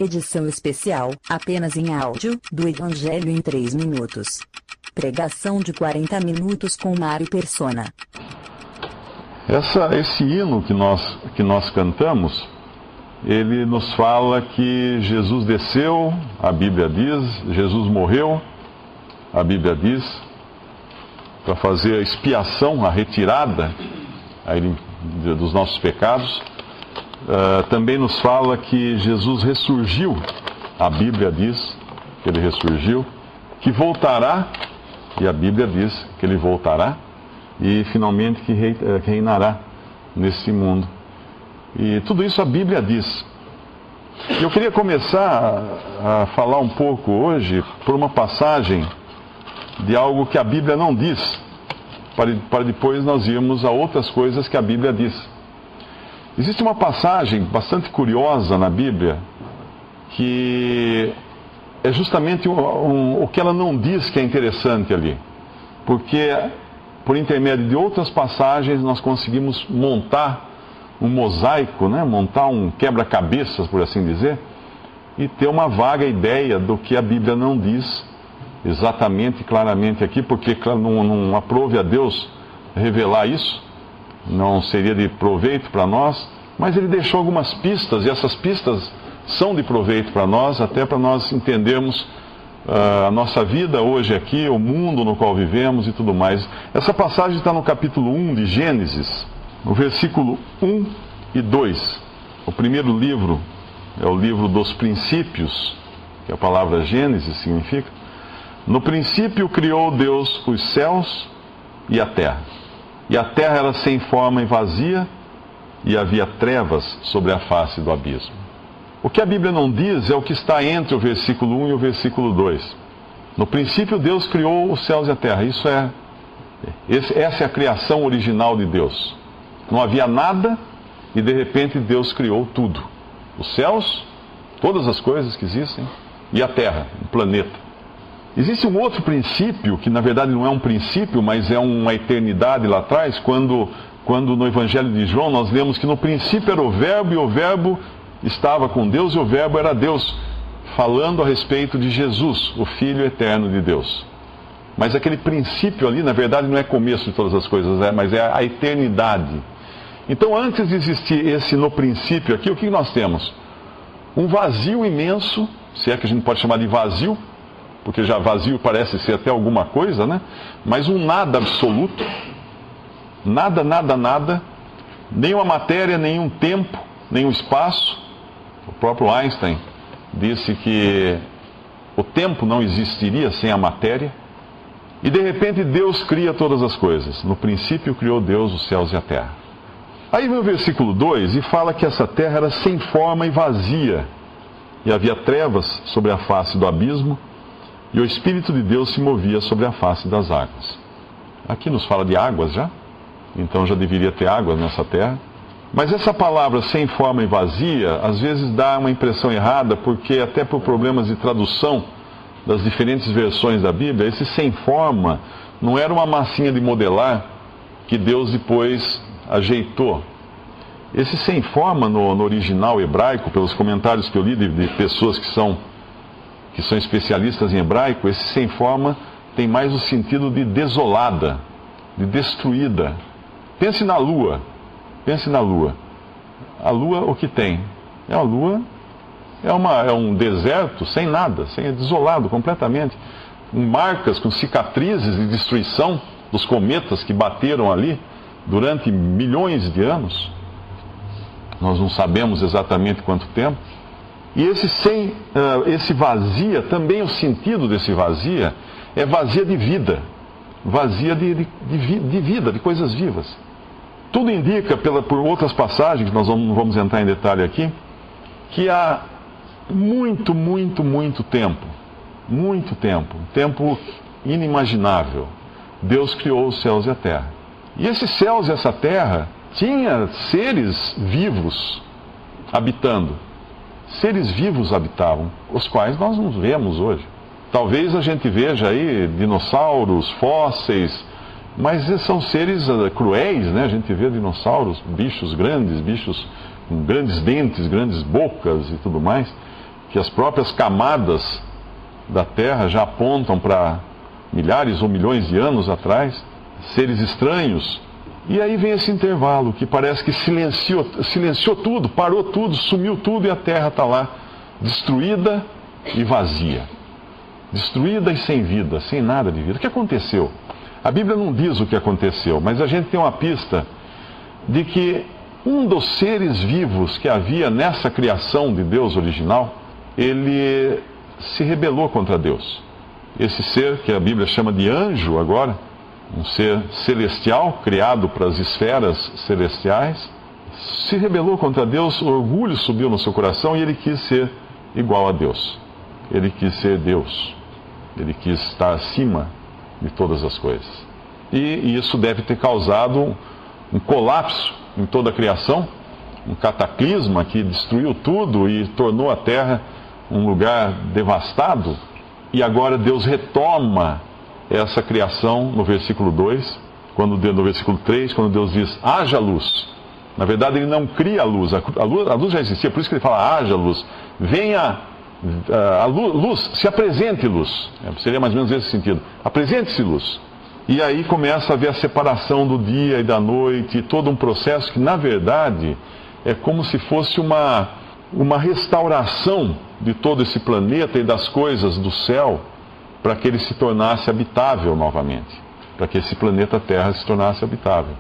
Edição especial, apenas em áudio, do Evangelho em 3 minutos. Pregação de 40 minutos com Mário Persona. Esse hino que nós cantamos, ele nos fala que Jesus desceu, a Bíblia diz, Jesus morreu, a Bíblia diz, para fazer a expiação, a retirada dos nossos pecados. Também nos fala que Jesus ressurgiu, a Bíblia diz que ele ressurgiu, que voltará, e a Bíblia diz que ele voltará, e finalmente que reinará nesse mundo. E tudo isso a Bíblia diz. E eu queria começar a falar um pouco hoje por uma passagem de algo que a Bíblia não diz, para depois nós irmos a outras coisas que a Bíblia diz. Existe uma passagem bastante curiosa na Bíblia, que é justamente o que ela não diz que é interessante ali. Porque, por intermédio de outras passagens, nós conseguimos montar um mosaico, né? Montar um quebra-cabeças, por assim dizer, e ter uma vaga ideia do que a Bíblia não diz exatamente, claramente aqui, porque não aprove a Deus revelar isso. Não seria de proveito para nós, mas ele deixou algumas pistas, e essas pistas são de proveito para nós, até para nós entendermos a nossa vida hoje aqui, o mundo no qual vivemos e tudo mais. Essa passagem está no capítulo 1 de Gênesis, no versículo 1 e 2. O primeiro livro é o livro dos princípios, que a palavra Gênesis significa. No princípio criou Deus os céus e a terra. E a terra era sem forma e vazia, e havia trevas sobre a face do abismo. O que a Bíblia não diz é o que está entre o versículo 1 e o versículo 2. No princípio Deus criou os céus e a terra. Essa é a criação original de Deus. Não havia nada e de repente Deus criou tudo. Os céus, todas as coisas que existem, e a terra, o planeta. Existe um outro princípio, que na verdade não é um princípio, mas é uma eternidade lá atrás, quando no Evangelho de João nós lemos que no princípio era o Verbo, e o Verbo estava com Deus, e o Verbo era Deus, falando a respeito de Jesus, o Filho eterno de Deus. Mas aquele princípio ali, na verdade, não é começo de todas as coisas, mas é a eternidade. Então, antes de existir esse no princípio aqui, o que nós temos? Um vazio imenso, se é que a gente pode chamar de vazio, porque já vazio parece ser até alguma coisa, né? Mas um nada absoluto, nada, nada, nada, nenhuma matéria, nenhum tempo, nenhum espaço. O próprio Einstein disse que o tempo não existiria sem a matéria. E de repente Deus cria todas as coisas. No princípio criou Deus os céus e a terra. Aí vem o versículo 2 e fala que essa terra era sem forma e vazia, e havia trevas sobre a face do abismo, e o Espírito de Deus se movia sobre a face das águas. Aqui nos fala de águas já, então já deveria ter águas nessa terra. Mas essa palavra sem forma e vazia, às vezes dá uma impressão errada, porque até por problemas de tradução das diferentes versões da Bíblia, esse sem forma não era uma massinha de modelar que Deus depois ajeitou. Esse sem forma no original hebraico, pelos comentários que eu li de pessoas que são especialistas em hebraico, esse sem forma tem mais o sentido de desolada, de destruída. Pense na lua. Pense na lua. A lua, o que tem? A lua é um deserto sem nada, é desolado completamente, com marcas, com cicatrizes de destruição dos cometas que bateram ali durante milhões de anos. Nós não sabemos exatamente quanto tempo. E esse vazia, também o sentido desse vazia é vazia de vida, vazia de vida, de coisas vivas. Tudo indica, por outras passagens, que nós não vamos entrar em detalhe aqui, que há muito, muito, muito tempo, um tempo inimaginável, Deus criou os céus e a terra. E esses céus e essa terra tinha seres vivos habitando. Seres vivos habitavam, os quais nós não vemos hoje. Talvez a gente veja aí dinossauros, fósseis, mas são seres cruéis, né? A gente vê dinossauros, bichos grandes, bichos com grandes dentes, grandes bocas e tudo mais. que as próprias camadas da Terra já apontam para milhares ou milhões de anos atrás, seres estranhos. E aí vem esse intervalo que parece que silenciou tudo, parou tudo, sumiu tudo e a Terra está lá, destruída e vazia. Destruída e sem vida, sem nada de vida. O que aconteceu? A Bíblia não diz o que aconteceu, mas a gente tem uma pista de que um dos seres vivos que havia nessa criação de Deus original, ele se rebelou contra Deus. Esse ser que a Bíblia chama de anjo agora, um ser celestial, criado para as esferas celestiais, se rebelou contra Deus, o orgulho subiu no seu coração e ele quis ser igual a Deus. Ele quis ser Deus. Ele quis estar acima de todas as coisas. E isso deve ter causado um colapso em toda a criação, um cataclisma que destruiu tudo e tornou a terra um lugar devastado. E agora Deus retoma essa criação no versículo 2, no versículo 3, quando Deus diz, haja luz. Na verdade, ele não cria a luz já existia, por isso que ele fala, haja luz. Venha a luz, se apresente luz. Seria mais ou menos esse sentido. Apresente-se luz. E aí começa a haver a separação do dia e da noite, todo um processo que, na verdade, é como se fosse uma restauração de todo esse planeta e das coisas do céu, para que ele se tornasse habitável novamente, para que esse planeta Terra se tornasse habitável.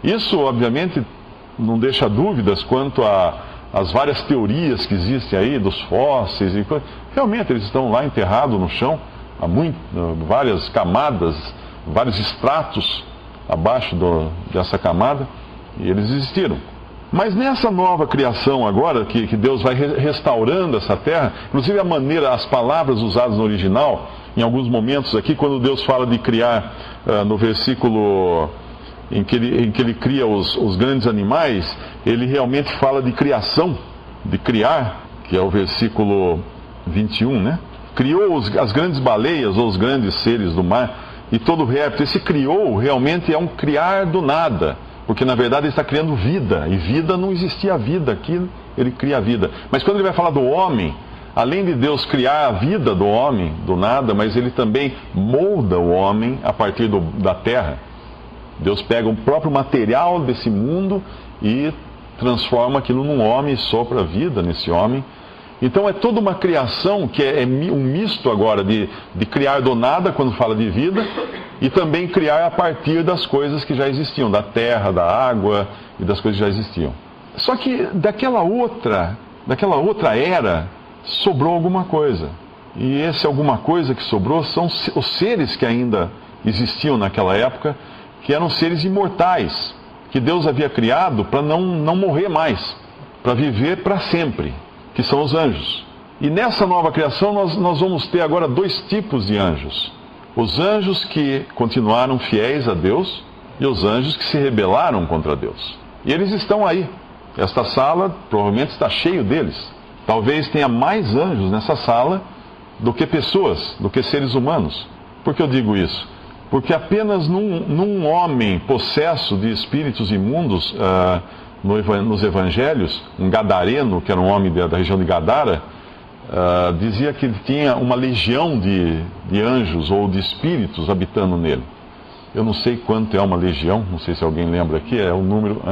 Isso, obviamente, não deixa dúvidas quanto às várias teorias que existem aí, dos fósseis e coisas. Realmente, eles estão lá enterrados no chão, há várias camadas, vários estratos abaixo dessa camada, e eles existiram. Mas nessa nova criação agora, que Deus vai restaurando essa terra, inclusive a maneira, as palavras usadas no original, em alguns momentos aqui, quando Deus fala de criar, no versículo em que ele cria os grandes animais, ele realmente fala de criação, de criar, que é o versículo 21, né? Criou as grandes baleias, ou os grandes seres do mar, e todo réptil. Esse criou realmente é um criar do nada, porque na verdade ele está criando vida, e vida não existia vida aqui, ele cria a vida. Mas quando ele vai falar do homem, além de Deus criar a vida do homem, do nada, mas ele também molda o homem a partir da terra. Deus pega o próprio material desse mundo e transforma aquilo num homem e sopra vida nesse homem. Então é toda uma criação que é um misto agora de criar do nada, quando fala de vida, e também criar a partir das coisas que já existiam, da terra, da água e das coisas que já existiam. Só que daquela outra era, sobrou alguma coisa. E esse alguma coisa que sobrou são os seres que ainda existiam naquela época, que eram seres imortais, que Deus havia criado para não morrer mais, para viver para sempre, que são os anjos. E nessa nova criação nós vamos ter agora dois tipos de anjos. Os anjos que continuaram fiéis a Deus e os anjos que se rebelaram contra Deus. E eles estão aí. Esta sala provavelmente está cheio deles. Talvez tenha mais anjos nessa sala do que pessoas, do que seres humanos. Por que eu digo isso? Porque apenas num homem possesso de espíritos imundos, nos evangelhos, um gadareno, que era um homem da região de Gadara, dizia que ele tinha uma legião de anjos ou de espíritos habitando nele. Eu não sei quanto é uma legião, não sei se alguém lembra aqui, é o número...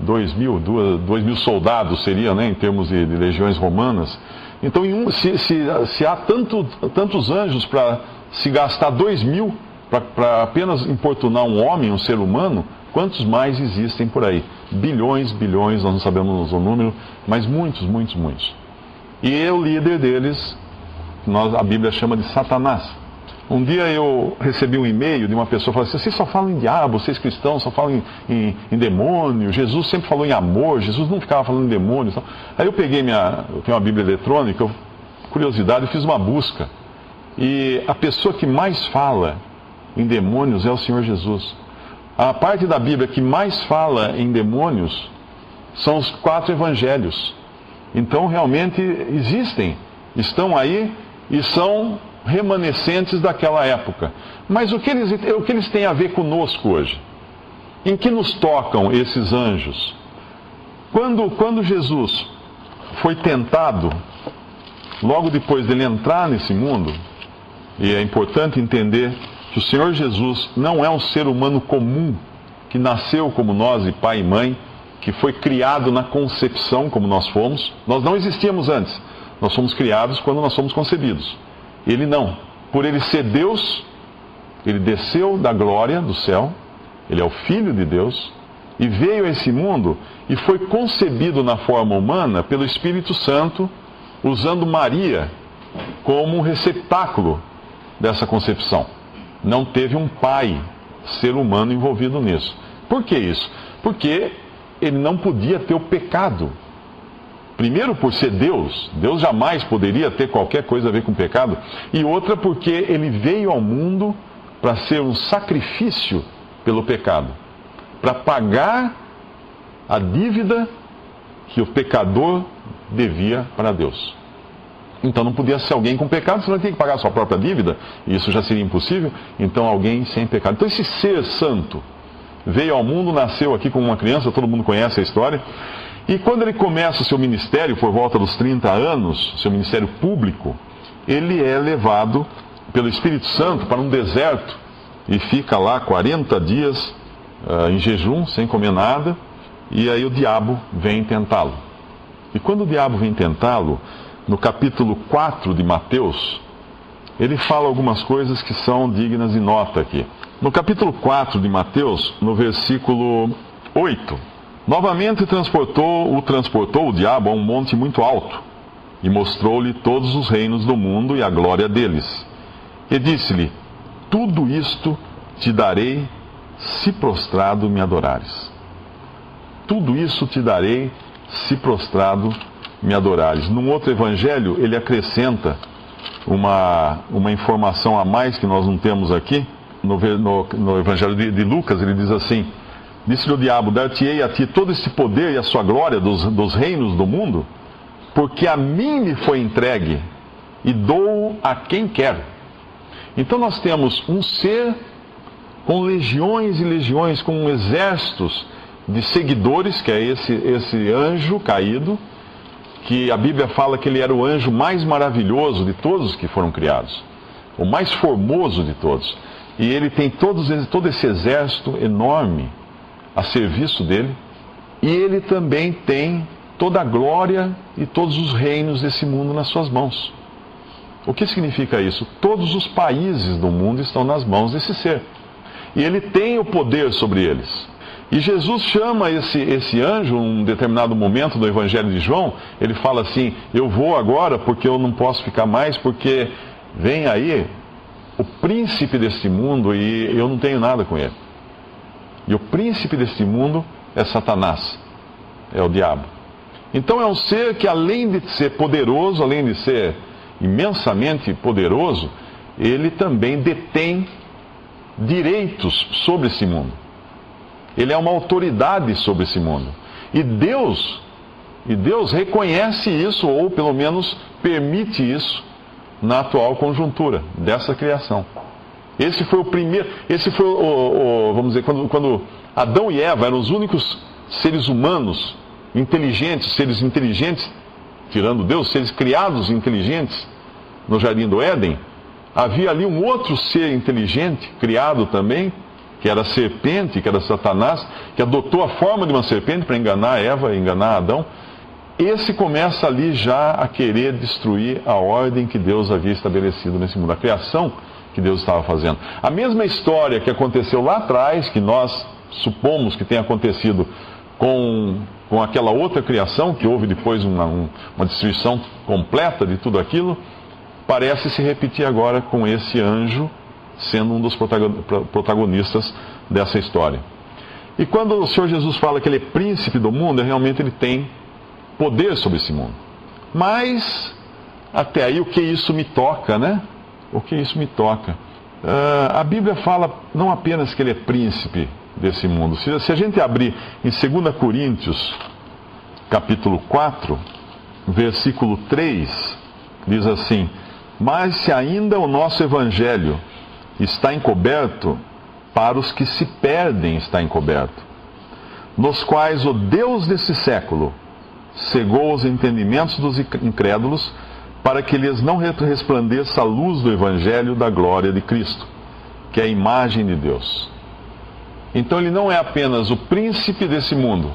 2.000 soldados seria, né, em termos de legiões romanas. Então, se há tantos anjos para se gastar 2.000 para apenas importunar um homem, um ser humano, quantos mais existem por aí? Bilhões, nós não sabemos o número, mas muitos. E o líder deles, a Bíblia chama de Satanás. Um dia eu recebi um e-mail de uma pessoa falando assim: vocês só falam em diabo, vocês cristãos só falam em demônio, Jesus sempre falou em amor, Jesus não ficava falando em demônio. Aí eu peguei eu tenho uma Bíblia eletrônica, curiosidade, eu fiz uma busca. E a pessoa que mais fala em demônios é o Senhor Jesus. A parte da Bíblia que mais fala em demônios são os 4 evangelhos. Então realmente estão aí e são remanescentes daquela época. Mas o que eles têm a ver conosco hoje? Em que nos tocam esses anjos? Quando Jesus foi tentado logo depois dele entrar nesse mundo, e é importante entender que o Senhor Jesus não é um ser humano comum, que nasceu como nós, de pai e mãe, que foi criado na concepção como nós fomos. Nós não existíamos antes, nós fomos criados quando nós fomos concebidos. Ele não. Por ele ser Deus, ele desceu da glória do céu, ele é o Filho de Deus, e veio a esse mundo e foi concebido na forma humana pelo Espírito Santo, usando Maria como receptáculo dessa concepção. Não teve um pai, ser humano, envolvido nisso. Por que isso? Porque ele não podia ter o pecado. Primeiro, por ser Deus. Deus jamais poderia ter qualquer coisa a ver com pecado. E outra, porque ele veio ao mundo para ser um sacrifício pelo pecado, para pagar a dívida que o pecador devia para Deus. Então não podia ser alguém com pecado, senão tinha que pagar a sua própria dívida, e isso já seria impossível. Então alguém sem pecado. Então esse ser santo veio ao mundo, nasceu aqui como uma criança, todo mundo conhece a história, e quando ele começa o seu ministério, por volta dos 30 anos, seu ministério público, ele é levado pelo Espírito Santo para um deserto, e fica lá 40 dias em jejum, sem comer nada, e aí o diabo vem tentá-lo. E quando o diabo vem tentá-lo, no capítulo 4 de Mateus, ele fala algumas coisas que são dignas de nota aqui. No capítulo 4 de Mateus, no versículo 8, novamente transportou o diabo a um monte muito alto, e mostrou-lhe todos os reinos do mundo e a glória deles. E disse-lhe: tudo isto te darei, se prostrado me adorares. Tudo isso te darei, se prostrado me adorares. Num outro evangelho, ele acrescenta uma informação a mais que nós não temos aqui. No evangelho de Lucas, ele diz assim: disse-lhe o diabo: dar-te-ei a ti todo esse poder e a sua glória dos reinos do mundo, porque a mim me foi entregue, e dou a quem quero. Então nós temos um ser com legiões e legiões, com exércitos de seguidores, que é esse anjo caído, que a Bíblia fala que ele era o anjo mais maravilhoso de todos que foram criados, o mais formoso de todos. E ele tem todo esse exército enorme a serviço dele, e ele também tem toda a glória e todos os reinos desse mundo nas suas mãos. O que significa isso? Todos os países do mundo estão nas mãos desse ser. E ele tem o poder sobre eles. E Jesus chama esse anjo, num determinado momento do Evangelho de João, ele fala assim: eu vou agora porque eu não posso ficar mais, porque vem aí o príncipe deste mundo e eu não tenho nada com ele. E o príncipe deste mundo é Satanás, é o diabo. Então é um ser que, além de ser poderoso, além de ser imensamente poderoso, ele também detém direitos sobre esse mundo. Ele é uma autoridade sobre esse mundo. E Deus reconhece isso, ou pelo menos permite isso, na atual conjuntura dessa criação. Esse foi vamos dizer, quando Adão e Eva eram os únicos seres humanos seres inteligentes, tirando Deus, seres criados inteligentes no Jardim do Éden, havia ali um outro ser inteligente, criado também, que era a serpente, que era Satanás, que adotou a forma de uma serpente para enganar Eva, enganar Adão. Esse começa ali já a querer destruir a ordem que Deus havia estabelecido nesse mundo, a criação que Deus estava fazendo. A mesma história que aconteceu lá atrás, que nós supomos que tenha acontecido com aquela outra criação, que houve depois uma destruição completa de tudo aquilo, parece se repetir agora com esse anjo sendo um dos protagonistas dessa história. E quando o Senhor Jesus fala que ele é príncipe do mundo, realmente ele tem poder sobre esse mundo. Mas, até aí, o que isso me toca, né? O que isso me toca? A Bíblia fala não apenas que ele é príncipe desse mundo. Se a gente abrir em 2 Coríntios, capítulo 4, versículo 3, diz assim: mas se ainda o nosso evangelho está encoberto, para os que se perdem está encoberto, nos quais o Deus desse século cegou os entendimentos dos incrédulos, para que lhes não resplandeça a luz do Evangelho da glória de Cristo, que é a imagem de Deus. Então ele não é apenas o príncipe desse mundo,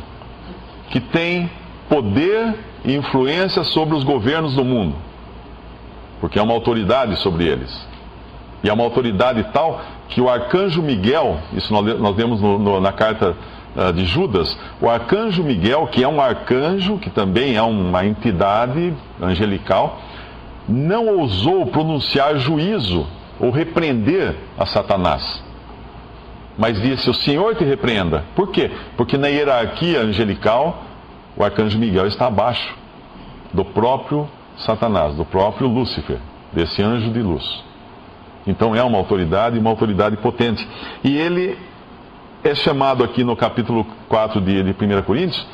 que tem poder e influência sobre os governos do mundo, porque é uma autoridade sobre eles. E é uma autoridade tal que o arcanjo Miguel, isso nós lemos na carta de Judas, o arcanjo Miguel, que é um arcanjo, que também é uma entidade angelical, não ousou pronunciar juízo ou repreender a Satanás, mas disse: o Senhor te repreenda. Por quê? Porque na hierarquia angelical, o arcanjo Miguel está abaixo do próprio Satanás, do próprio Lúcifer, desse anjo de luz. Então é uma autoridade potente. E ele é chamado aqui no capítulo 4 de 1 Coríntios,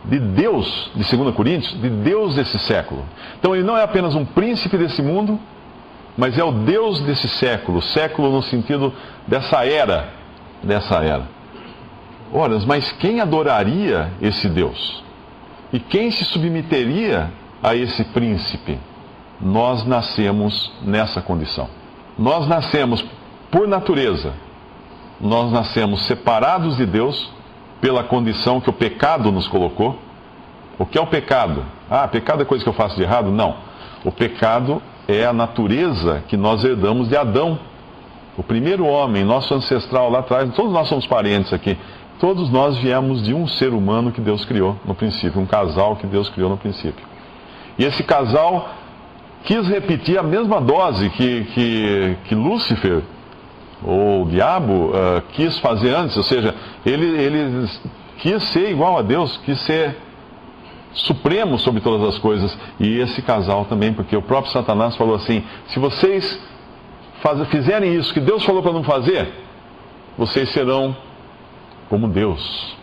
de Deus, de 2 Coríntios, de Deus desse século. Então ele não é apenas um príncipe desse mundo, mas é o Deus desse século, século no sentido dessa era. Ora, mas quem adoraria esse Deus? E quem se submeteria a esse príncipe? Nós nascemos nessa condição. Nós nascemos por natureza. Nós nascemos separados de Deus pela condição que o pecado nos colocou. O que é o pecado? Pecado é coisa que eu faço de errado? Não. O pecado é a natureza que nós herdamos de Adão. O primeiro homem, nosso ancestral lá atrás, todos nós somos parentes aqui. Todos nós viemos de um ser humano que Deus criou no princípio, um casal que Deus criou no princípio. E esse casal quis repetir a mesma dose que Lúcifer, ou o diabo, quis fazer antes. Ou seja, ele quis ser igual a Deus, quis ser supremo sobre todas as coisas. E esse casal também, porque o próprio Satanás falou assim: se vocês fizerem isso que Deus falou para não fazer, vocês serão como Deus,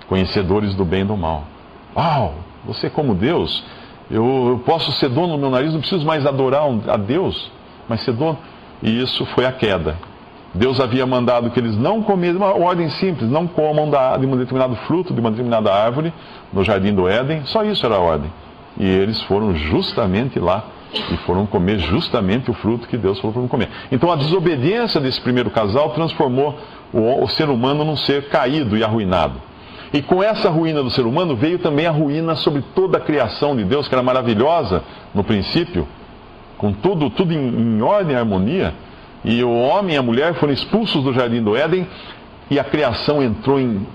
conhecedores do bem e do mal. Você como Deus? Eu posso ser dono do meu nariz, não preciso mais adorar a Deus, mas ser dono. E isso foi a queda. Deus havia mandado que eles não comessem, uma ordem simples: não comam de um determinado fruto, de uma determinada árvore, no jardim do Éden. Só isso era a ordem. E eles foram justamente lá, e foram comer justamente o fruto que Deus falou para não comer. Então a desobediência desse primeiro casal transformou o ser humano num ser caído e arruinado. E com essa ruína do ser humano veio também a ruína sobre toda a criação de Deus, que era maravilhosa no princípio, com tudo em ordem e harmonia. E o homem e a mulher foram expulsos do jardim do Éden e a criação entrou em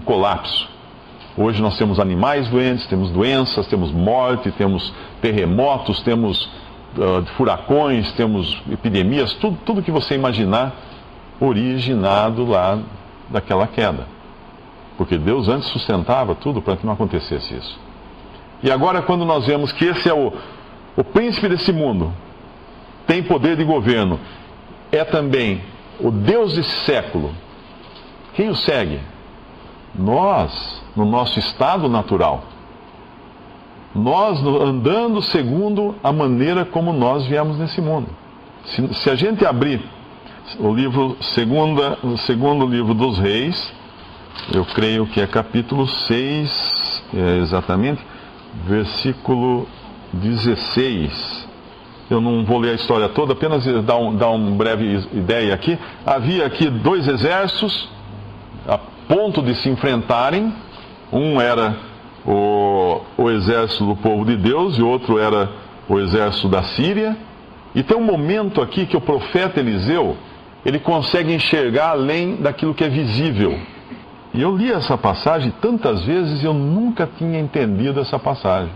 colapso. Hoje nós temos animais doentes, temos doenças, temos morte, temos terremotos, temos furacões, temos epidemias, tudo que você imaginar originado lá daquela queda. Porque Deus antes sustentava tudo para que não acontecesse isso. E agora, quando nós vemos que esse é o príncipe desse mundo, tem poder de governo, é também o Deus desse século, quem o segue? Nós, no nosso estado natural. Nós andando segundo a maneira como nós viemos nesse mundo. Se a gente abrir o segundo livro dos Reis, eu creio que é capítulo 6, exatamente, versículo 16. Eu não vou ler a história toda, apenas dar uma breve ideia aqui. Havia aqui dois exércitos a ponto de se enfrentarem. Um era o exército do povo de Deus e outro era o exército da Síria. E tem um momento aqui que o profeta Eliseu, ele consegue enxergar além daquilo que é visível. E eu li essa passagem tantas vezes e eu nunca tinha entendido essa passagem.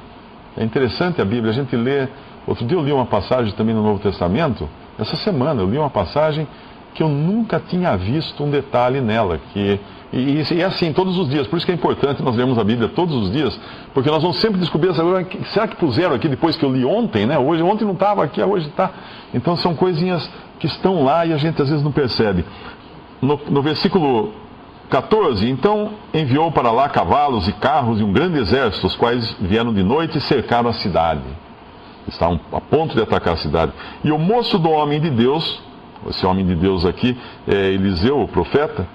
É interessante a Bíblia, a gente lê. Outro dia eu li uma passagem também no Novo Testamento, essa semana eu li uma passagem que eu nunca tinha visto um detalhe nela. E é assim todos os dias, por isso que é importante nós lermos a Bíblia todos os dias, porque nós vamos sempre descobrir será que puseram aqui depois que eu li ontem, né? Ontem não estava aqui, hoje está. Então são coisinhas que estão lá e a gente às vezes não percebe. No versículo 14, então enviou para lá cavalos e carros e um grande exército, os quais vieram de noite e cercaram a cidade. Estavam a ponto de atacar a cidade. E o moço do homem de Deus, esse homem de Deus aqui é Eliseu, o profeta,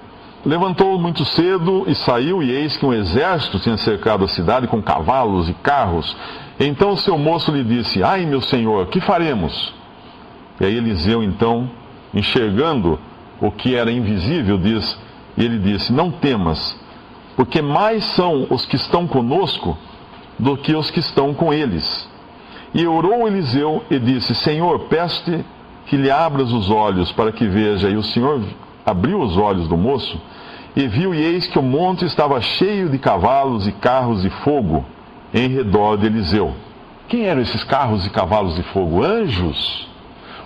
levantou muito cedo e saiu, e eis que um exército tinha cercado a cidade com cavalos e carros. Então o seu moço lhe disse: ai, meu senhor, que faremos? E aí Eliseu, então, enxergando o que era invisível, ele disse: não temas, porque mais são os que estão conosco do que os que estão com eles. E orou Eliseu e disse: Senhor, peço-te que lhe abras os olhos para que veja. E o Senhor abriu os olhos do moço e viu, e eis que o monte estava cheio de cavalos e carros de fogo em redor de Eliseu. Quem eram esses carros e cavalos de fogo? Anjos.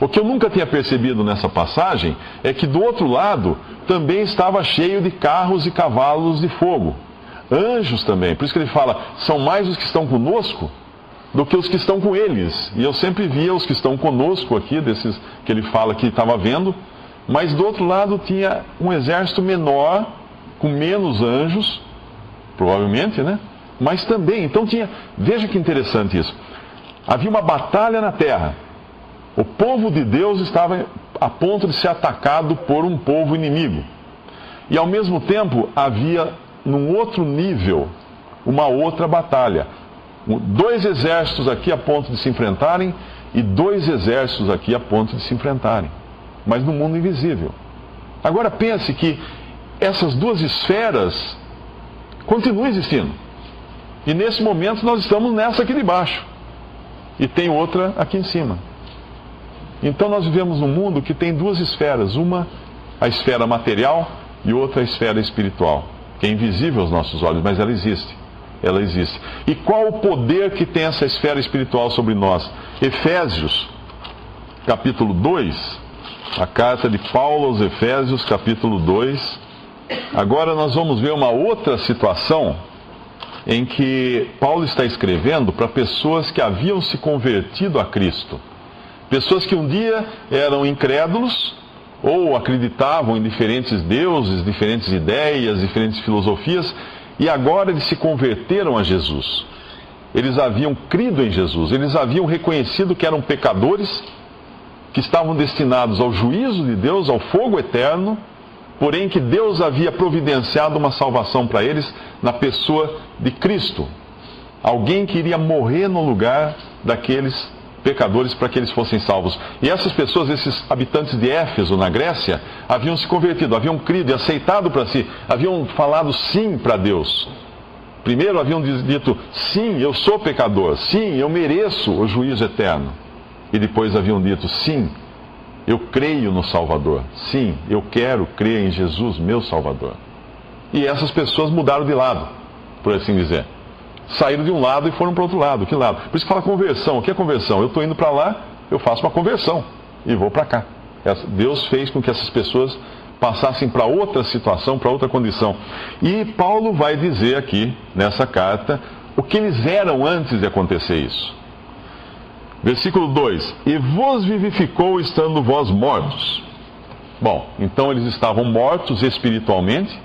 O que eu nunca tinha percebido nessa passagem é que do outro lado também estava cheio de carros e cavalos de fogo. Anjos também. Por isso que ele fala, são mais os que estão conosco do que os que estão com eles. E eu sempre via os que estão conosco aqui, desses que ele fala que estava vendo, mas do outro lado tinha um exército menor, com menos anjos, provavelmente, né? Mas também, então tinha, veja que interessante isso. Havia uma batalha na terra. O povo de Deus estava a ponto de ser atacado por um povo inimigo. E ao mesmo tempo havia, num outro nível, uma outra batalha. 2 exércitos aqui a ponto de se enfrentarem e 2 exércitos aqui a ponto de se enfrentarem. Mas no mundo invisível. Agora pense que essas 2 esferas continuam existindo. E nesse momento nós estamos nessa aqui de baixo. E tem outra aqui em cima. Então nós vivemos num mundo que tem 2 esferas. Uma, a esfera material, e outra, a esfera espiritual. Que é invisível aos nossos olhos, mas ela existe. Ela existe. E qual o poder que tem essa esfera espiritual sobre nós? Efésios, capítulo 2, a carta de Paulo aos Efésios, capítulo 2. Agora nós vamos ver uma outra situação em que Paulo está escrevendo para pessoas que haviam se convertido a Cristo. Pessoas que um dia eram incrédulos ou acreditavam em diferentes deuses, diferentes ideias, diferentes filosofias, e agora eles se converteram a Jesus. Eles haviam crido em Jesus, eles haviam reconhecido que eram pecadores, que estavam destinados ao juízo de Deus, ao fogo eterno, porém que Deus havia providenciado uma salvação para eles na pessoa de Cristo. Alguém que iria morrer no lugar daqueles pecadores para que eles fossem salvos. E essas pessoas, esses habitantes de Éfeso, na Grécia, haviam se convertido, haviam crido e aceitado para si, haviam falado sim para Deus. Primeiro haviam dito, sim, eu sou pecador, sim, eu mereço o juízo eterno. E depois haviam dito, sim, eu creio no Salvador, sim, eu quero crer em Jesus, meu Salvador. E essas pessoas mudaram de lado, por assim dizer. Saíram de um lado e foram para o outro lado. Que lado? Por isso que fala conversão. O que é conversão? Eu estou indo para lá, eu faço uma conversão e vou para cá. Deus fez com que essas pessoas passassem para outra situação, para outra condição. E Paulo vai dizer aqui, nessa carta, o que eles eram antes de acontecer isso. Versículo 2: E vos vivificou estando vós mortos. Bom, então eles estavam mortos espiritualmente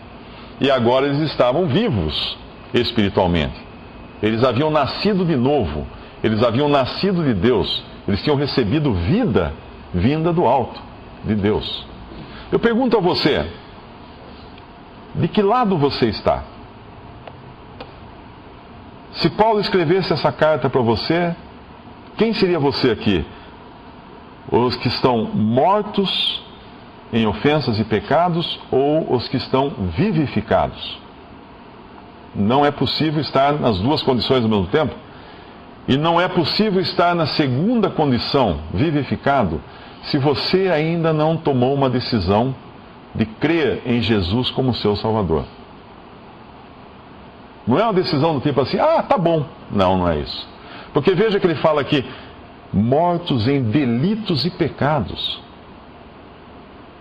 e agora eles estavam vivos espiritualmente. Eles haviam nascido de novo, eles haviam nascido de Deus, eles tinham recebido vida vinda do alto, de Deus. Eu pergunto a você, de que lado você está? Se Paulo escrevesse essa carta para você, quem seria você aqui? Os que estão mortos em ofensas e pecados ou os que estão vivificados? Não é possível estar nas 2 condições ao mesmo tempo. E não é possível estar na segunda condição, vivificado, se você ainda não tomou uma decisão de crer em Jesus como seu Salvador. Não é uma decisão do tipo assim, tá bom. Não, não é isso. Porque veja que ele fala aqui, mortos em delitos e pecados.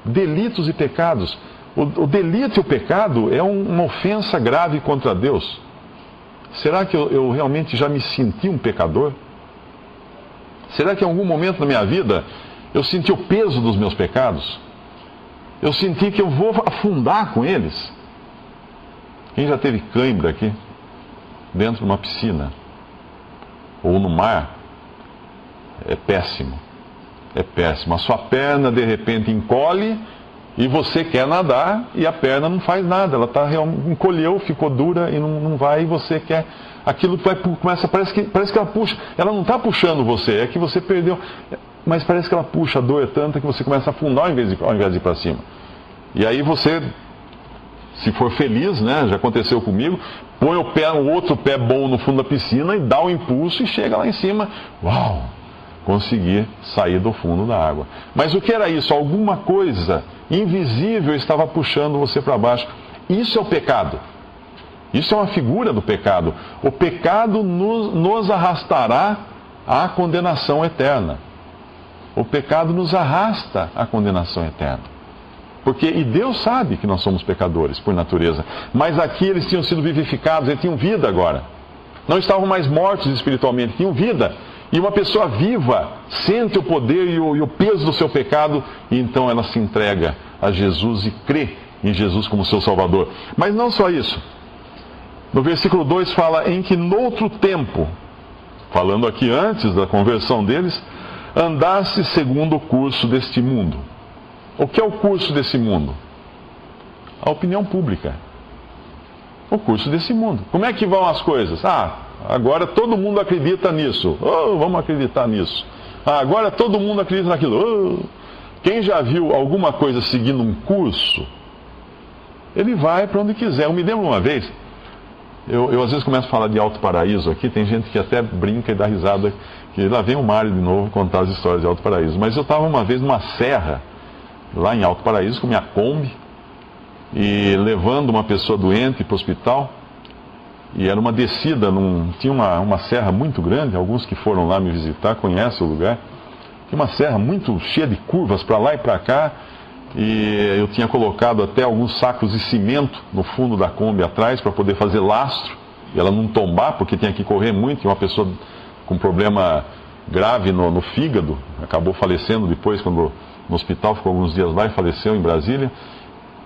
Delitos e pecados. O delito e o pecado é uma ofensa grave contra Deus. Será que eu realmente já me senti um pecador? Será que em algum momento da minha vida eu senti o peso dos meus pecados? Eu senti que eu vou afundar com eles? Quem já teve cãibra aqui? Dentro de uma piscina? Ou no mar? É péssimo. É péssimo. A sua perna de repente encolhe e você quer nadar e a perna não faz nada. Ela encolheu, ficou dura e não vai, e você quer aquilo começa, parece que ela puxa. Ela não está puxando você, é que você perdeu. Mas parece que ela puxa, a dor é tanta que você começa a afundar ao invés de ir para cima. E aí você, se for feliz, né, já aconteceu comigo, põe o outro pé bom no fundo da piscina e dá o impulso e chega lá em cima. Uau! Consegui sair do fundo da água. Mas o que era isso? Alguma coisa invisível estava puxando você para baixo. Isso é o pecado. Isso é uma figura do pecado. O pecado nos arrastará à condenação eterna. O pecado nos arrasta à condenação eterna. E Deus sabe que nós somos pecadores, por natureza. Mas aqui eles tinham sido vivificados, eles tinham vida agora. Não estavam mais mortos espiritualmente, tinham vida. E uma pessoa viva sente o poder e o peso do seu pecado, e então ela se entrega a Jesus e crê em Jesus como seu Salvador. Mas não só isso. No versículo 2 fala em que noutro tempo, falando aqui antes da conversão deles, andasse segundo o curso deste mundo. O que é o curso desse mundo? A opinião pública. O curso desse mundo. Como é que vão as coisas? Agora todo mundo acredita nisso. Vamos acreditar nisso. Agora todo mundo acredita naquilo. Quem já viu alguma coisa seguindo um curso, ele vai para onde quiser. Eu me lembro uma vez, eu às vezes começo a falar de Alto Paraíso aqui, tem gente que até brinca e dá risada, que lá vem o Mário de novo contar as histórias de Alto Paraíso. Mas eu estava uma vez numa serra, lá em Alto Paraíso, com minha Kombi, e levando uma pessoa doente para o hospital, e era uma descida, tinha uma serra muito grande, alguns que foram lá me visitar conhecem o lugar, tinha uma serra muito cheia de curvas para lá e para cá, e eu tinha colocado até alguns sacos de cimento no fundo da Kombi atrás, para poder fazer lastro, e ela não tombar, porque tinha que correr muito, e uma pessoa com problema grave no fígado, acabou falecendo depois, quando no hospital, ficou alguns dias lá e faleceu em Brasília.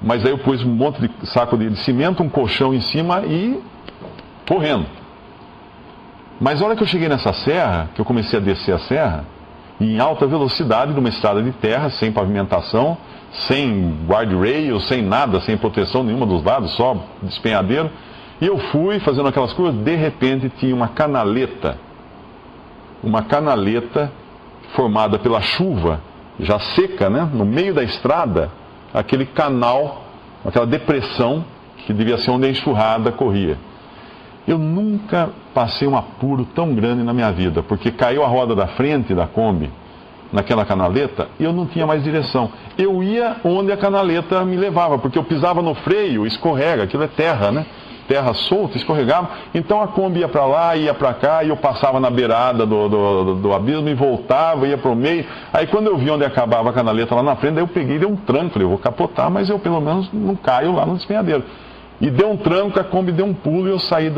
Mas aí eu pus um monte de saco de cimento, um colchão em cima e correndo. Mas a hora que eu cheguei nessa serra, que eu comecei a descer a serra, em alta velocidade, numa estrada de terra, sem pavimentação, sem guardrail, sem nada, sem proteção nenhuma dos lados, só despenhadeiro, e eu fui fazendo aquelas coisas, de repente tinha uma canaleta formada pela chuva, já seca, né? No meio da estrada, aquele canal, aquela depressão, que devia ser onde a enxurrada corria. Eu nunca passei um apuro tão grande na minha vida, porque caiu a roda da frente da Kombi, naquela canaleta, e eu não tinha mais direção. Eu ia onde a canaleta me levava, porque eu pisava no freio, escorrega, aquilo é terra, né? Terra solta, escorregava. Então a Kombi ia para lá, ia para cá, e eu passava na beirada do abismo e voltava, ia para o meio. Aí quando eu vi onde acabava a canaleta lá na frente, daí eu peguei e dei um tranco. Falei, eu vou capotar, mas eu pelo menos não caio lá no despenhadeiro. E deu um tranco, a Kombi deu um pulo e eu saí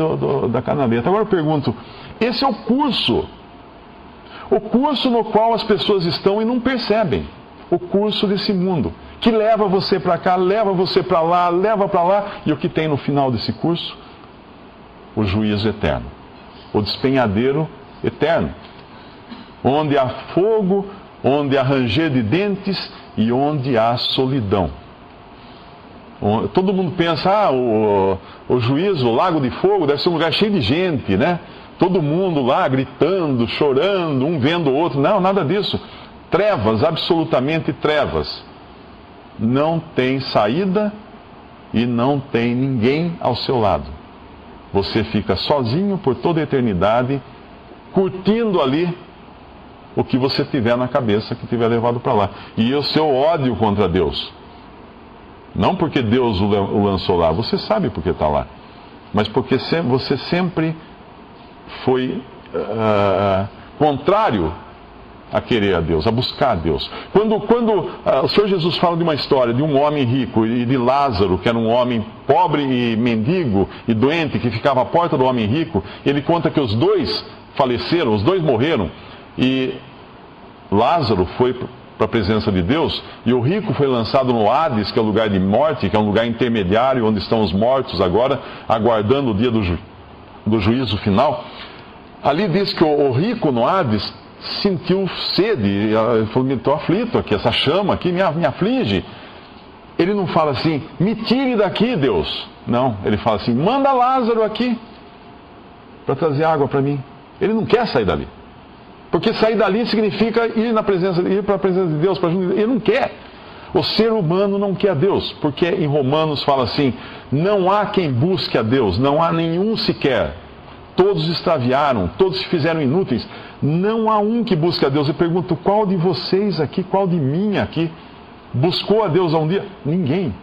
da canaleta. Agora eu pergunto, esse é o curso no qual as pessoas estão e não percebem. O curso desse mundo, que leva você para cá, leva você para lá, leva para lá, e o que tem no final desse curso? O juízo eterno, o despenhadeiro eterno, onde há fogo, onde há ranger de dentes e onde há solidão. Todo mundo pensa, o juízo, o lago de fogo deve ser um lugar cheio de gente, né? Todo mundo lá gritando, chorando, um vendo o outro. Não, nada disso. Trevas, absolutamente trevas. Não tem saída e não tem ninguém ao seu lado. Você fica sozinho por toda a eternidade, curtindo ali o que você tiver na cabeça, que tiver levado para lá. E o seu ódio contra Deus. Não porque Deus o lançou lá, você sabe porque está lá. Mas porque você sempre foi contrário a querer a Deus, a buscar a Deus. Quando o Senhor Jesus fala de uma história de um homem rico e de Lázaro, que era um homem pobre e mendigo e doente, que ficava à porta do homem rico, ele conta que os dois faleceram, os dois morreram, e Lázaro foi para a presença de Deus, e o rico foi lançado no Hades, que é o lugar de morte, que é um lugar intermediário, onde estão os mortos agora, aguardando o dia do juízo final. Ali diz que o rico no Hades sentiu sede, ele falou, estou aflito aqui, essa chama aqui me aflige. Ele não fala assim, me tire daqui, Deus. Não, ele fala assim, manda Lázaro aqui. para trazer água para mim. Ele não quer sair dali. Porque sair dali significa ir para a presença de Deus. Ele não quer. O ser humano não quer a Deus. Porque em Romanos fala assim, não há quem busque a Deus, não há nenhum sequer. Todos extraviaram, todos se fizeram inúteis. Não há um que busque a Deus. Eu pergunto, qual de vocês aqui, qual de mim aqui, buscou a Deus há um dia? Ninguém.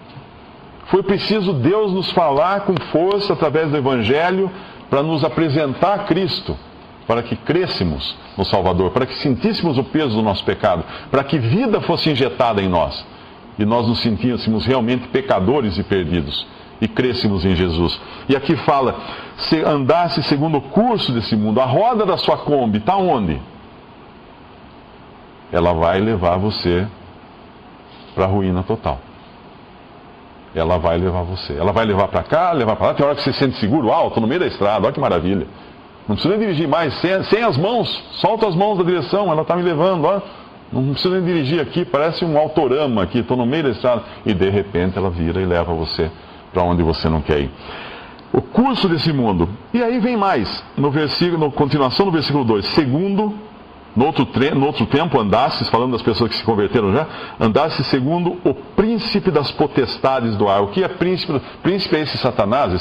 Foi preciso Deus nos falar com força através do Evangelho para nos apresentar a Cristo, para que crescêssemos no Salvador, para que sentíssemos o peso do nosso pecado, para que vida fosse injetada em nós e nós nos sentíssemos realmente pecadores e perdidos e crescêssemos em Jesus. E aqui fala, se andasse segundo o curso desse mundo, a roda da sua Kombi está onde? Ela vai levar você para a ruína total. Ela vai levar você. Ela vai levar para cá, levar para lá. Tem hora que você sente seguro, estou no meio da estrada, olha que maravilha. Não precisa nem dirigir mais, sem as mãos. Solta as mãos da direção, ela está me levando, ó. Não precisa nem dirigir aqui, parece um autorama aqui, estou no meio da estrada. E de repente ela vira e leva você para onde você não quer ir. O curso desse mundo. E aí vem mais, na continuação do versículo 2. Segundo, no outro tempo andasses, falando das pessoas que se converteram já, andasses segundo o príncipe das potestades do ar. O que é príncipe? Príncipe é esse Satanás,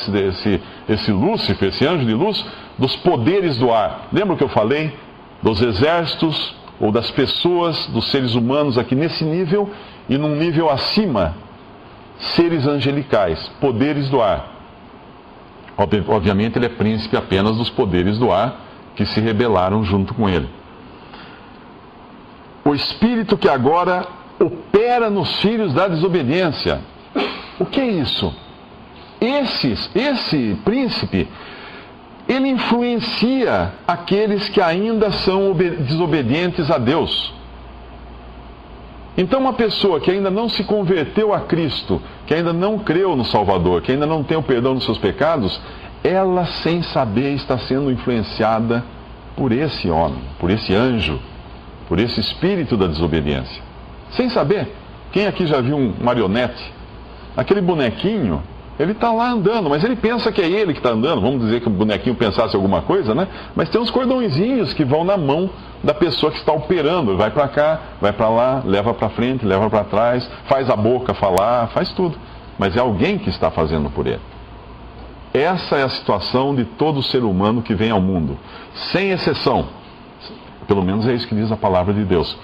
esse Lúcifer, esse anjo de luz, dos poderes do ar. Lembra o que eu falei? Dos exércitos, ou das pessoas, dos seres humanos aqui nesse nível, e num nível acima, seres angelicais, poderes do ar. Obviamente ele é príncipe apenas dos poderes do ar, que se rebelaram junto com ele. O Espírito que agora opera nos filhos da desobediência. O que é isso? Esse príncipe, ele influencia aqueles que ainda são desobedientes a Deus. Então uma pessoa que ainda não se converteu a Cristo, que ainda não creu no Salvador, que ainda não tem o perdão dos seus pecados, ela sem saber está sendo influenciada por esse homem, por esse anjo, por esse espírito da desobediência. Sem saber. Quem aqui já viu um marionete? Aquele bonequinho, ele está lá andando, mas ele pensa que é ele que está andando. Vamos dizer que o bonequinho pensasse alguma coisa, né? Mas tem uns cordõezinhos que vão na mão da pessoa que está operando. Vai para cá, vai para lá, leva para frente, leva para trás, faz a boca falar, faz tudo. Mas é alguém que está fazendo por ele. Essa é a situação de todo ser humano que vem ao mundo, sem exceção. Pelo menos é isso que diz a palavra de Deus.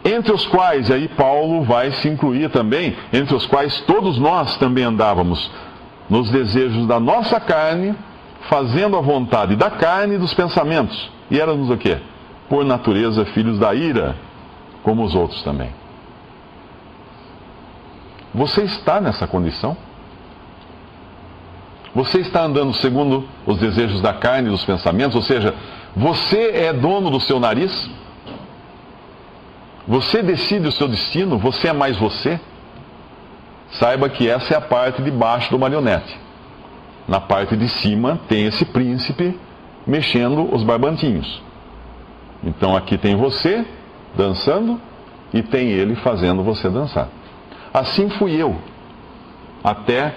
Entre os quais, e aí Paulo vai se incluir também, entre os quais todos nós também andávamos, nos desejos da nossa carne, fazendo a vontade da carne e dos pensamentos. E éramos o quê? Por natureza, filhos da ira, como os outros também. Você está nessa condição? Você está andando segundo os desejos da carne e dos pensamentos? Ou seja, você é dono do seu nariz? Você decide o seu destino? Você é mais você? Saiba que essa é a parte de baixo do marionete. Na parte de cima tem esse príncipe mexendo os barbantinhos. Então aqui tem você dançando e tem ele fazendo você dançar. Assim fui eu, até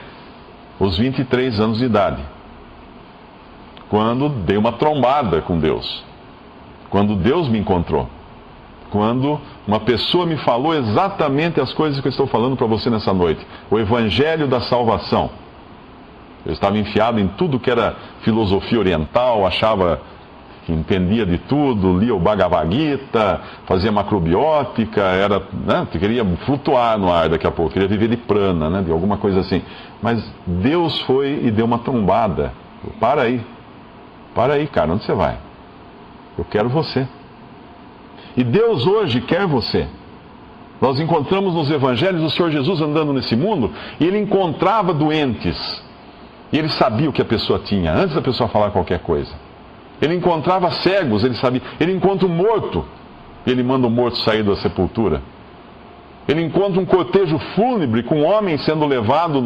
os 23 anos de idade, quando dei uma trombada com Deus, quando Deus me encontrou, quando uma pessoa me falou exatamente as coisas que eu estou falando para você nessa noite, o Evangelho da salvação. Eu estava enfiado em tudo que era filosofia oriental, achava que entendia de tudo, lia o Bhagavad Gita, fazia macrobiótica, queria flutuar no ar daqui a pouco, queria viver de prana, né, de alguma coisa assim. Mas Deus foi e deu uma trombada. Para aí, cara, onde você vai? Eu quero você. E Deus hoje quer você. Nós encontramos nos evangelhos o Senhor Jesus andando nesse mundo, e ele encontrava doentes, e ele sabia o que a pessoa tinha, antes da pessoa falar qualquer coisa. Ele encontrava cegos, ele sabia. Ele encontra um morto, ele manda o morto sair da sepultura. Ele encontra um cortejo fúnebre com um homem sendo levado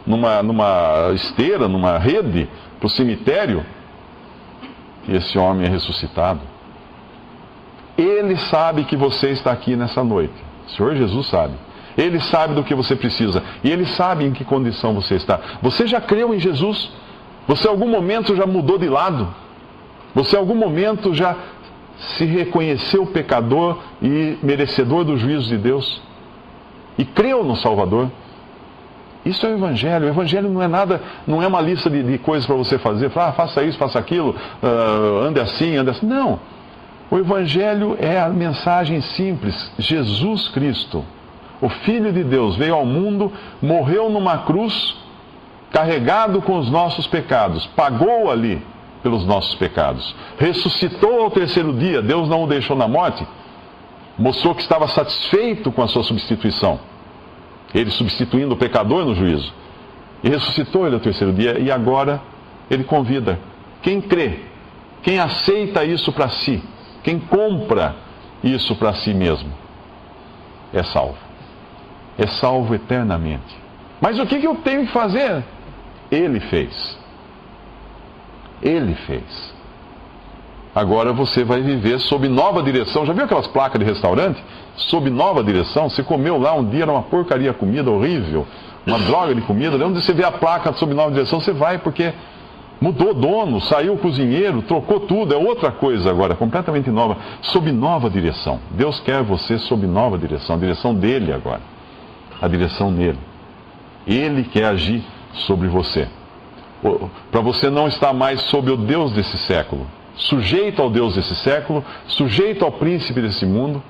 numa esteira, numa rede, para o cemitério, e esse homem é ressuscitado. Ele sabe que você está aqui nessa noite. O Senhor Jesus sabe. Ele sabe do que você precisa. E Ele sabe em que condição você está. Você já creu em Jesus? Você em algum momento já mudou de lado? Você em algum momento já se reconheceu pecador e merecedor do juízo de Deus? E creu no Salvador? Isso é o Evangelho. O Evangelho não é nada, não é uma lista de coisas para você fazer. Faça isso, faça aquilo, ande assim, ande assim. Não. O Evangelho é a mensagem simples. Jesus Cristo, o Filho de Deus, veio ao mundo, morreu numa cruz, carregado com os nossos pecados, pagou ali pelos nossos pecados, ressuscitou ao terceiro dia, Deus não o deixou na morte, mostrou que estava satisfeito com a sua substituição, ele substituindo o pecador no juízo, e ressuscitou ele ao terceiro dia, e agora ele convida quem crê, quem aceita isso para si, quem compra isso para si mesmo, é salvo eternamente. Mas o que eu tenho que fazer? Ele fez. Ele fez. Agora você vai viver sob nova direção. Já viu aquelas placas de restaurante? Sob nova direção. Você comeu lá um dia, era uma porcaria a comida, horrível, uma droga de comida. Onde você vê a placa sob nova direção, você vai, porque mudou o dono, saiu o cozinheiro, trocou tudo, é outra coisa agora, completamente nova. Sob nova direção. Deus quer você sob nova direção, a direção dele agora. A direção nele. Ele quer agir sobre você. Para você não estar mais sob o Deus desse século, sujeito ao Deus desse século, sujeito ao príncipe desse mundo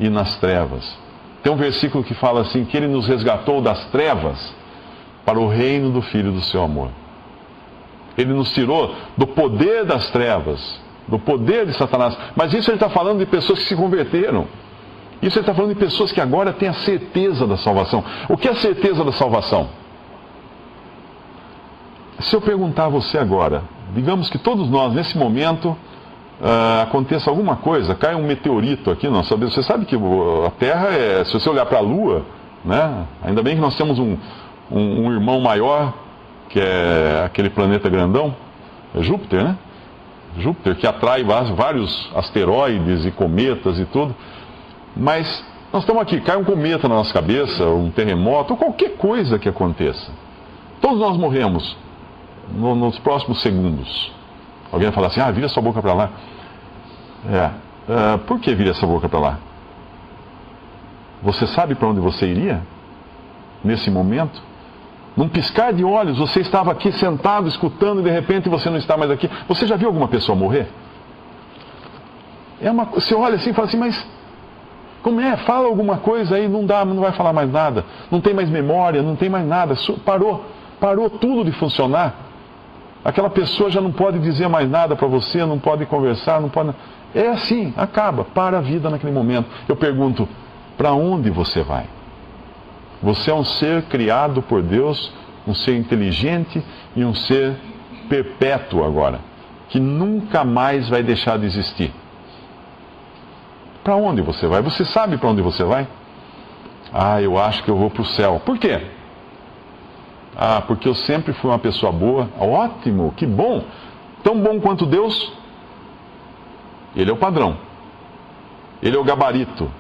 e nas trevas. Tem um versículo que fala assim, que ele nos resgatou das trevas para o reino do Filho do seu amor. Ele nos tirou do poder das trevas, do poder de Satanás. Mas isso ele está falando de pessoas que se converteram. Isso ele está falando de pessoas que agora têm a certeza da salvação. O que é a certeza da salvação? Se eu perguntar a você agora, digamos que todos nós, nesse momento, aconteça alguma coisa, cai um meteorito aqui, nós sabemos, você sabe que a Terra se você olhar para a Lua, né, ainda bem que nós temos um irmão maior, que é aquele planeta grandão, é Júpiter, né? Júpiter, que atrai vários asteroides e cometas e tudo, mas nós estamos aqui, cai um cometa na nossa cabeça, um terremoto, ou qualquer coisa que aconteça. Todos nós morremos nos próximos segundos. Alguém vai falar assim, vira sua boca para lá. Por que vira essa boca para lá? Você sabe para onde você iria? Nesse momento? Num piscar de olhos, você estava aqui sentado, escutando, e de repente você não está mais aqui. Você já viu alguma pessoa morrer? Você olha assim e fala assim, mas como é? Fala alguma coisa aí, não vai falar mais nada. Não tem mais memória, não tem mais nada. Parou tudo de funcionar. Aquela pessoa já não pode dizer mais nada para você, não pode conversar, não pode... É assim, acaba, para a vida naquele momento. Eu pergunto, para onde você vai? Você é um ser criado por Deus, um ser inteligente e um ser perpétuo agora, que nunca mais vai deixar de existir. Para onde você vai? Você sabe para onde você vai? Eu acho que eu vou para o céu. Por quê? Porque eu sempre fui uma pessoa boa. Ótimo, que bom. Tão bom quanto Deus. Ele é o padrão. Ele é o gabarito.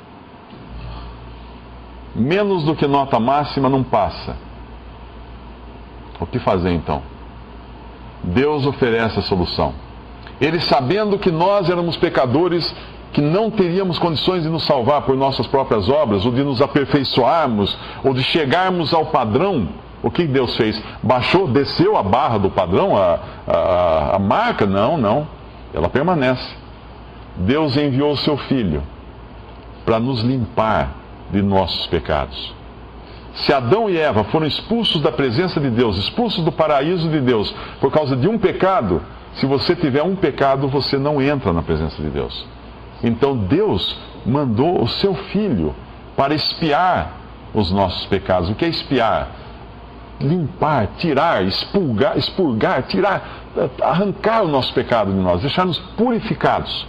Menos do que nota máxima não passa. O que fazer então? Deus oferece a solução. Ele, sabendo que nós éramos pecadores, que não teríamos condições de nos salvar por nossas próprias obras, ou de nos aperfeiçoarmos, ou de chegarmos ao padrão, o que Deus fez? Desceu a barra do padrão, a marca? Não. Ela permanece. Deus enviou o seu Filho para nos limpar de nossos pecados. Se Adão e Eva foram expulsos da presença de Deus, expulsos do paraíso de Deus, por causa de um pecado, se você tiver um pecado, você não entra na presença de Deus. Então Deus mandou o seu Filho para expiar os nossos pecados. O que é expiar? Limpar, tirar, expurgar, tirar, arrancar o nosso pecado de nós, deixar-nos purificados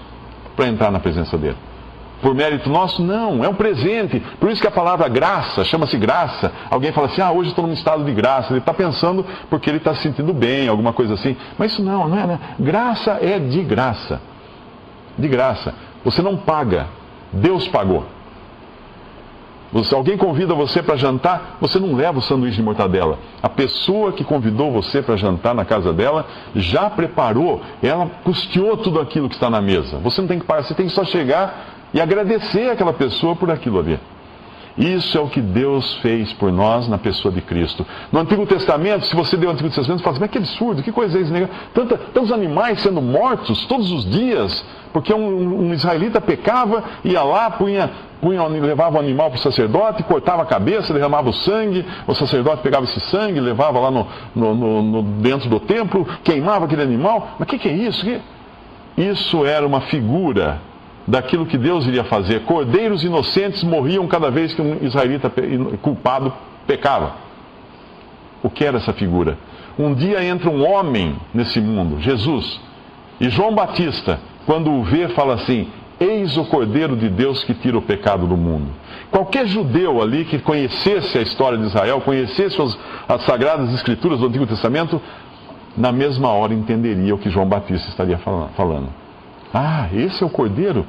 para entrar na presença dele. Por mérito nosso? Não, é um presente. Por isso que a palavra graça, chama-se graça. Alguém fala assim, hoje estou num estado de graça. Ele está pensando porque ele está se sentindo bem, alguma coisa assim. Mas isso não é. Graça é de graça. De graça. Você não paga, Deus pagou. Alguém convida você para jantar, você não leva o sanduíche de mortadela. A pessoa que convidou você para jantar na casa dela já preparou, ela custeou tudo aquilo que está na mesa. Você não tem que pagar, você tem que só chegar e agradecer aquela pessoa por aquilo ali. Isso é o que Deus fez por nós na pessoa de Cristo. No Antigo Testamento, se você lê o Antigo Testamento, você fala assim, mas que absurdo, que coisa é isso? Tantos animais sendo mortos todos os dias, porque um israelita pecava, ia lá, levava o animal para o sacerdote, cortava a cabeça, derramava o sangue, o sacerdote pegava esse sangue, levava lá dentro do templo, queimava aquele animal. Mas o que é isso? Isso era uma figura daquilo que Deus iria fazer. Cordeiros inocentes morriam cada vez que um israelita culpado pecava. O que era essa figura? Um dia entra um homem nesse mundo, Jesus, e João Batista, quando o vê, fala assim, eis o Cordeiro de Deus que tira o pecado do mundo. Qualquer judeu ali que conhecesse a história de Israel, conhecesse as Sagradas Escrituras do Antigo Testamento, na mesma hora entenderia o que João Batista estaria falando. Ah, esse é o Cordeiro?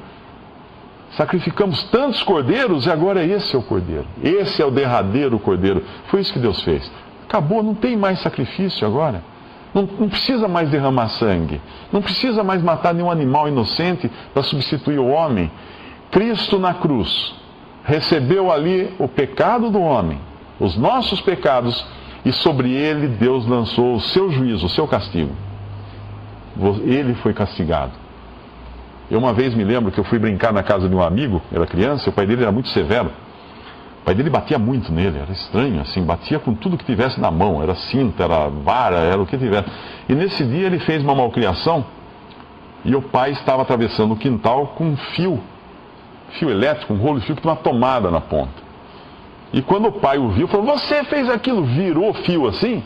Sacrificamos tantos cordeiros e agora esse é o Cordeiro. Esse é o derradeiro Cordeiro. Foi isso que Deus fez. Acabou, não tem mais sacrifício agora. Não precisa mais derramar sangue. Não precisa mais matar nenhum animal inocente para substituir o homem. Cristo na cruz recebeu ali o pecado do homem, os nossos pecados, e sobre ele Deus lançou o seu juízo, o seu castigo. Ele foi castigado. Eu uma vez me lembro que eu fui brincar na casa de um amigo, era criança, e o pai dele era muito severo. O pai dele batia muito nele, era estranho, assim, batia com tudo que tivesse na mão, era cinta, era vara, era o que tivesse. E nesse dia ele fez uma malcriação, e o pai estava atravessando o quintal com um fio elétrico, um rolo de fio que tinha uma tomada na ponta. E quando o pai o viu, falou, você fez aquilo, virou o fio assim,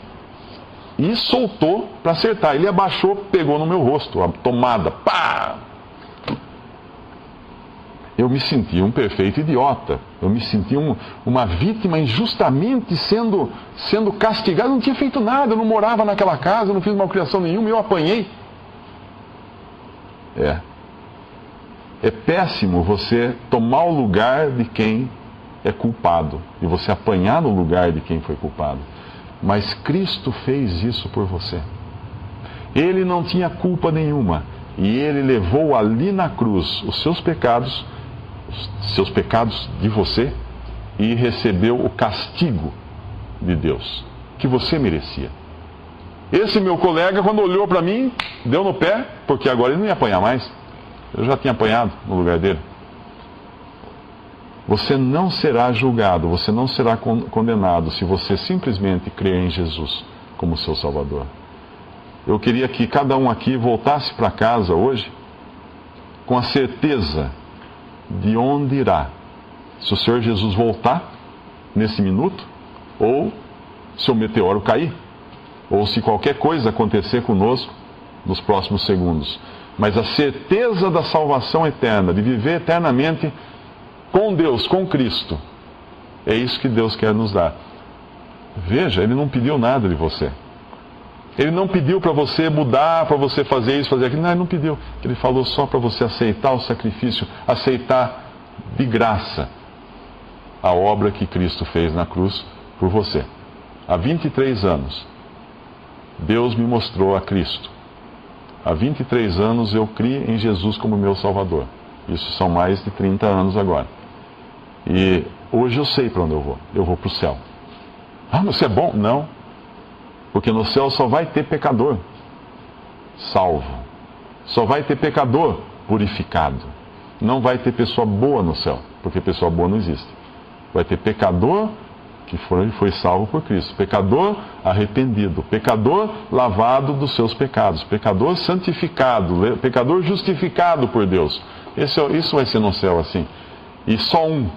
e soltou para acertar. Ele abaixou, pegou no meu rosto, a tomada, pá! Eu me senti um perfeito idiota. Eu me senti uma vítima injustamente sendo castigado. Eu não tinha feito nada, eu não morava naquela casa, eu não fiz malcriação nenhuma, eu apanhei. É péssimo você tomar o lugar de quem é culpado e você apanhar no lugar de quem foi culpado. Mas Cristo fez isso por você. Ele não tinha culpa nenhuma e ele levou ali na cruz os seus pecados de você, e recebeu o castigo de Deus, que você merecia. Esse meu colega, quando olhou para mim, deu no pé, porque agora ele não ia apanhar mais. Eu já tinha apanhado no lugar dele. Você não será julgado, você não será condenado se você simplesmente crer em Jesus como seu Salvador. Eu queria que cada um aqui voltasse para casa hoje com a certeza de onde irá. Se o Senhor Jesus voltar nesse minuto, ou se o meteoro cair, ou se qualquer coisa acontecer conosco nos próximos segundos. Mas a certeza da salvação eterna, de viver eternamente com Deus, com Cristo, é isso que Deus quer nos dar. Veja, Ele não pediu nada de você. Ele não pediu para você mudar, para você fazer isso, fazer aquilo. Não, Ele não pediu. Ele falou só para você aceitar o sacrifício, aceitar de graça a obra que Cristo fez na cruz por você. Há 23 anos, Deus me mostrou a Cristo. Há 23 anos eu criei em Jesus como meu Salvador. Isso são mais de 30 anos agora. E hoje eu sei para onde eu vou. Eu vou para o céu. Ah, mas você é bom? Não. Porque no céu só vai ter pecador salvo. Só vai ter pecador purificado. Não vai ter pessoa boa no céu, porque pessoa boa não existe. Vai ter pecador que foi salvo por Cristo. Pecador arrependido. Pecador lavado dos seus pecados. Pecador santificado. Pecador justificado por Deus. Isso vai ser no céu assim. E só um.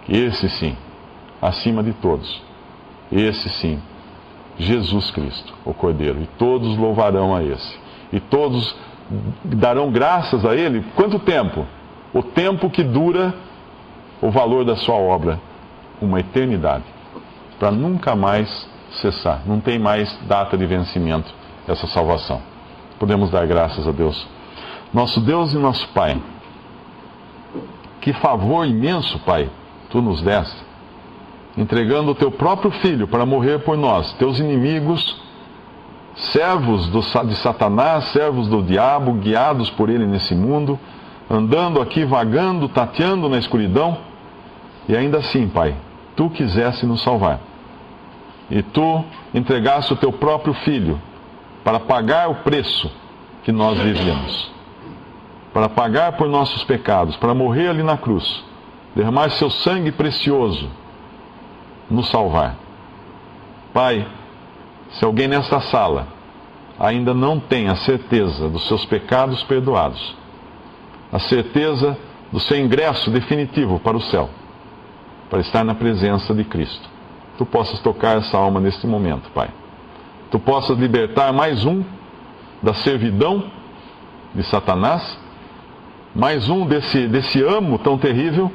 Esse sim. Acima de todos. Esse sim. Jesus Cristo, o Cordeiro. E todos louvarão a esse. E todos darão graças a Ele. Quanto tempo? O tempo que dura o valor da sua obra. Uma eternidade. Para nunca mais cessar. Não tem mais data de vencimento essa salvação. Podemos dar graças a Deus. Nosso Deus e nosso Pai, que favor imenso, Pai, Tu nos deste, entregando o Teu próprio Filho para morrer por nós, Teus inimigos, servos de Satanás, servos do diabo, guiados por ele nesse mundo, andando aqui, vagando, tateando na escuridão, e ainda assim, Pai, Tu quiseste nos salvar. E Tu entregaste o Teu próprio Filho para pagar o preço que nós vivíamos, para pagar por nossos pecados, para morrer ali na cruz, derramar Seu sangue precioso, nos salvar. Pai, se alguém nesta sala ainda não tem a certeza dos seus pecados perdoados, a certeza do seu ingresso definitivo para o céu, para estar na presença de Cristo, Tu possas tocar essa alma neste momento, Pai. Tu possas libertar mais um da servidão de Satanás, mais um desse amo tão terrível,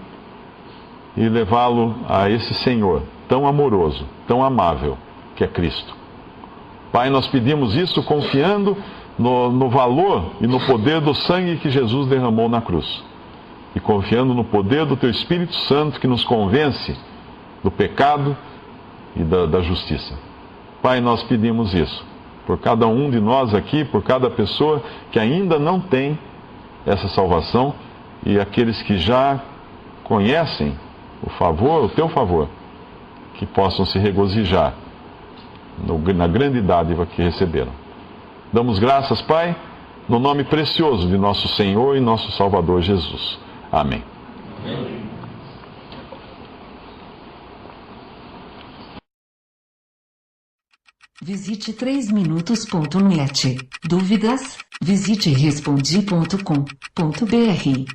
e levá-lo a esse Senhor tão amoroso, tão amável, que é Cristo. Pai, nós pedimos isso confiando no valor e no poder do sangue que Jesus derramou na cruz, e confiando no poder do Teu Espírito Santo que nos convence do pecado e da justiça. Pai, nós pedimos isso por cada um de nós aqui, por cada pessoa que ainda não tem essa salvação, e aqueles que já conhecem o Teu favor, que possam se regozijar na grande dádiva que receberam. Damos graças, Pai, no nome precioso de nosso Senhor e nosso Salvador Jesus. Amém. Amém. Visite 3minutos.net. Dúvidas? Visite respondi.com.br.